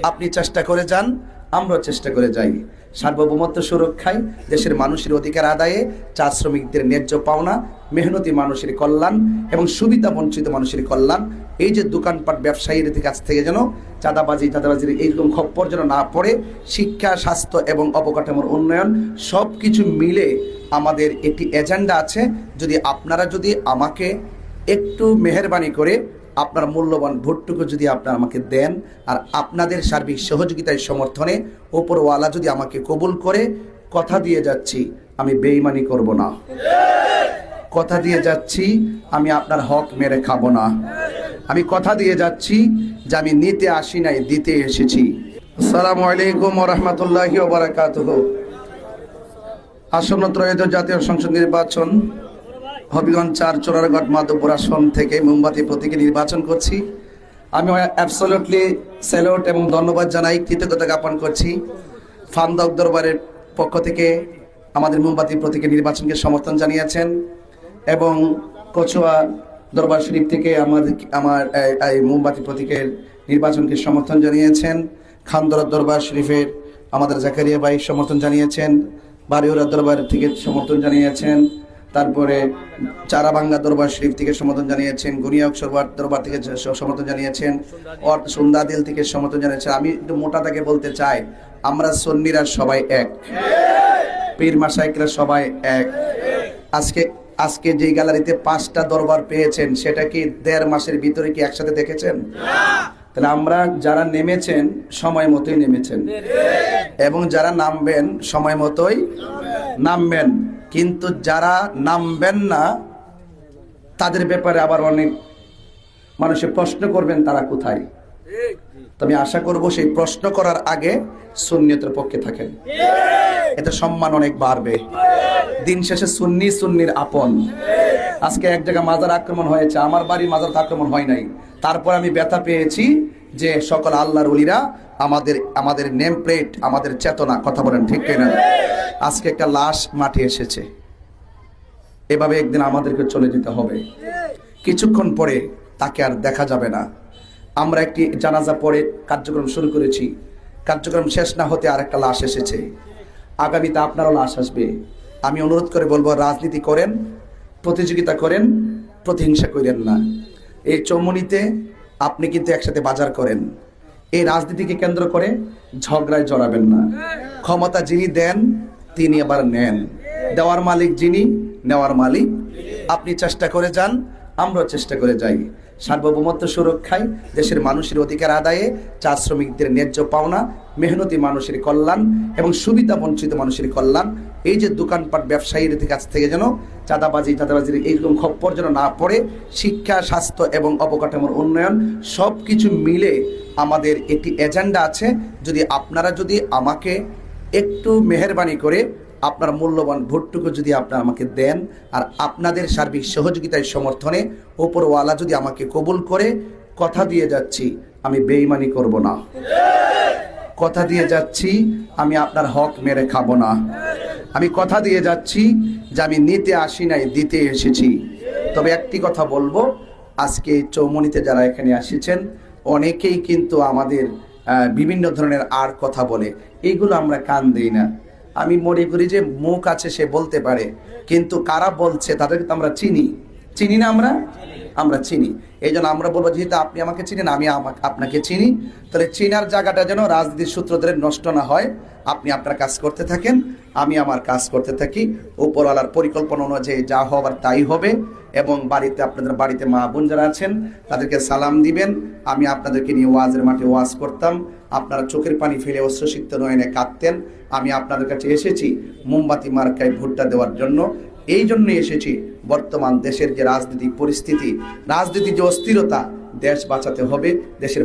আপনি চেষ্টা করে যান, আমরাও চেষ্টা করে যাই। সার্বভৌমত্ব সুরক্ষায়, দেশের মানুষের অধিকার আদায়ে, চা শ্রমিকদের ন্যায্য পাওনা, মেহনতি মানুষের কল্যাণ এবং সুবিধা বঞ্চিত মানুষের কল্যাণ। এই যে দোকানপাট ব্যবসায়ীদের কাছ থেকে যেন চাঁদাবাজির এইরকম খপ্পর যেন না পড়ে, শিক্ষা, স্বাস্থ্য এবং অবকাঠামোর উন্নয়ন সব কিছু মিলে আমাদের একটি এজেন্ডা আছে। আপনারা যদি আমাকে একটু মেহেরবানি করে আপনার মূল্যবান ভোটটুকু যদি আপনারা আমাকে দেন, আর আপনাদের সার্বিক সহযোগিতায় সমর্থনে ওপরওয়ালা যদি আমাকে কবুল করে, কথা দিয়ে যাচ্ছি আমি বেঈমানি করব না, কথা দিয়ে যাচ্ছি আমি আপনার হক মেরে খাবো না, আমি কথা দিয়ে যাচ্ছি যে আমি নিতে আসি নাই, দিতে এসেছি। আসসালামু আলাইকুম ওয়া রাহমাতুল্লাহি ওয়া বারাকাতুহু। আসন্ন ত্রয়োদশ জাতীয় সংসদ নির্বাচন হবিগঞ্জ ৪ চোরারঘাট মাধবপুর আসন থেকে মোমবাতি প্রতীকে নির্বাচন করছি। আমি অ্যাবসলিউটলি স্যালুট এবং ধন্যবাদ জানাই, কৃতজ্ঞতা জ্ঞাপন করছি ফান্দক দরবারের পক্ষ থেকে আমাদের মোমবাতি প্রতীকে নির্বাচনকে সমর্থন জানিয়েছেন, এবং কচুয়া দরবার শরীফ থেকে আমার এই মোমবাতি প্রতীকের নির্বাচনকে সমর্থন জানিয়েছেন। খানদরা দরবার শরীফের আমাদের জাকারিয়া ভাই সমর্থন জানিয়েছেন, বাড়িউরা দরবার থেকে সমর্থন জানিয়েছেন, তারপরে চারাবাঙ্গা দরবার শরীফ থেকে সমর্থন জানিয়েছেন, গুনিয়াক সরবার দরবার থেকে সমর্থন জানিয়েছেন, সুন্দাদিল থেকে সমর্থন জানিয়েছেন। আমি একটু মোটা তাকে বলতে চাই, আমরা সুন্নিরা সবাই এক, পীর মাশায়েখরা সবাই এক। আজকে যে গ্যালারিতে 5টা দরবার পেয়েছেন, সেটা কি 1.5 মাসের ভিতরে কি একসাথে দেখেছেন? তাহলে আমরা যারা নেমেছেন সময় মতোই নেমেছেন, এবং যারা নামবেন সময় মতোই নামবেন। কিন্তু যারা নামবেন না, তাদের ব্যাপারে আবার অনেক মানুষে প্রশ্ন করবেন তারা কোথায়। তো আমি আশা করব সেই প্রশ্ন করার আগে সুন্নিয়তের পক্ষে থাকেন, এতে সম্মান অনেক বাড়বে। দিন শেষে সুন্নির আপন। আজকে এক জায়গায় মাজার আক্রমণ হয়েছে, আমার বাড়ি মাজার আক্রমণ হয় নাই, তারপর আমি ব্যথা পেয়েছি যে সকল আল্লাহর ওলিরা আমাদের নেম প্লেট, আমাদের চেতনা। কথা বলেন ঠিক কিনা? আজকে একটা লাশ মাঠে এসেছে, এভাবে একদিন আমাদেরকে চলে যেতে হবে। কিছুক্ষণ পরে তাকে আর দেখা যাবে না। আমরা একটি জানাজা পড়ে কার্যক্রম শুরু করেছি, কার্যক্রম শেষ না হতে আর একটা লাশ এসেছে, আগামীতে আপনারও লাশ আসবে। আমি অনুরোধ করে বলবো, রাজনীতি করেন, প্রতিযোগিতা করেন, প্রতিহিংসা করেন না। এই চৌমুনিতে আপনি কিন্তু একসাথে বাজার করেন, এই রাজনীতিকে কেন্দ্র করে ঝগড়ায় জড়াবেন না। ক্ষমতা যিনি দেন তিনি আবার নেন, দেওয়ার মালিক যিনি, নেওয়ার মালিক। আপনি চেষ্টা করে যান, আমরাও চেষ্টা করে যাই। সার্বভৌমত্ব সুরক্ষায়, দেশের মানুষের অধিকার আদায়ে, চা শ্রমিকদের ন্যায্য পাওনা, মেহনতি মানুষের কল্যাণ এবং সুবিধা বঞ্চিত মানুষের কল্যাণ। এই যে দোকানপাট ব্যবসায়ীদের কাছ থেকে যেন চাঁদাবাজির এইরকম খপ্পর যেন না পড়ে, শিক্ষা, স্বাস্থ্য এবং অবকাঠামোর উন্নয়ন সব কিছু মিলে আমাদের একটি এজেন্ডা আছে। আপনারা যদি আমাকে একটু মেহেরবানি করে আপনার মূল্যবান ভোটটুকু যদি আপনারা আমাকে দেন, আর আপনাদের সার্বিক সহযোগিতায় সমর্থনে ওপরওয়ালা যদি আমাকে কবুল করে, কথা দিয়ে যাচ্ছি আমি বেঈমানি করব না, কথা দিয়ে যাচ্ছি আমি আপনার হক মেরে খাবো না, আমি কথা দিয়ে যাচ্ছি যে আমি নিতে আসি নাই, দিতে এসেছি। তবে একটি কথা বলবো, আজকে চৌমুনিতে যারা এখানে এসেছেন অনেকেই কিন্তু আমাদের বিভিন্ন ধরনের আর কথা বলে, এইগুলো আমরা কান দিই না। আমি মনে করি যে মুখ আছে সে বলতে পারে, কিন্তু কারা বলছে তাদেরকে তো আমরা চিনি না, আমরা চিনি। এই জন্য আমরা বলবো, যেহেতু আপনি আমাকে চিনেন, আমি আপনাকে চিনি, তাহলে চিনার জায়গাটা যেন রাজনীতির সূত্র ধরে নষ্ট না হয়। আপনি আপনার কাজ করতে থাকেন, আমি আমার কাজ করতে থাকি। উপরওয়ালার পরিকল্পনা অনুযায়ী যা হবার তাই হবে। এবং আপনাদের বাড়িতে মা বোন যারা আছেন তাদেরকে সালাম দিবেন। আমি আপনাদেরকে নিয়ে ওয়াজের মাঠে ওয়াজ করতাম, আপনারা চোখের পানি ফেলে অশ্রুসিক্ত নয়নে কাঁদতেন। আমি আপনাদের কাছে এসেছি মোমবাতি মার্কায় ভোটটা দেওয়ার জন্য। এই জন্যই এসেছি, বর্তমান দেশের যে রাজনৈতিক পরিস্থিতি, রাজনীতির যে অস্থিরতা, দেশ বাঁচাতে হবে, দেশের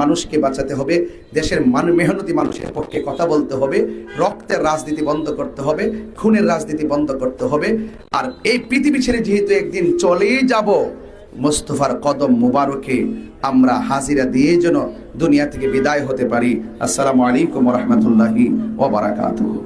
মানুষকে বাঁচাতে হবে, দেশের মেহনতি মানুষের পক্ষে কথা বলতে হবে, রক্তের রাজনীতি বন্ধ করতে হবে, খুনের রাজনীতি বন্ধ করতে হবে। আর এই পৃথিবী ছেড়ে যেহেতু একদিন চলেই যাব, মুস্তফার কদম মুবারকে আমরা হাজিরা দিয়ে যেন দুনিয়া থেকে বিদায় হতে পারি। আসসালামু আলাইকুম ওয়া রাহমাতুল্লাহি ওয়া বারাকাতুহু।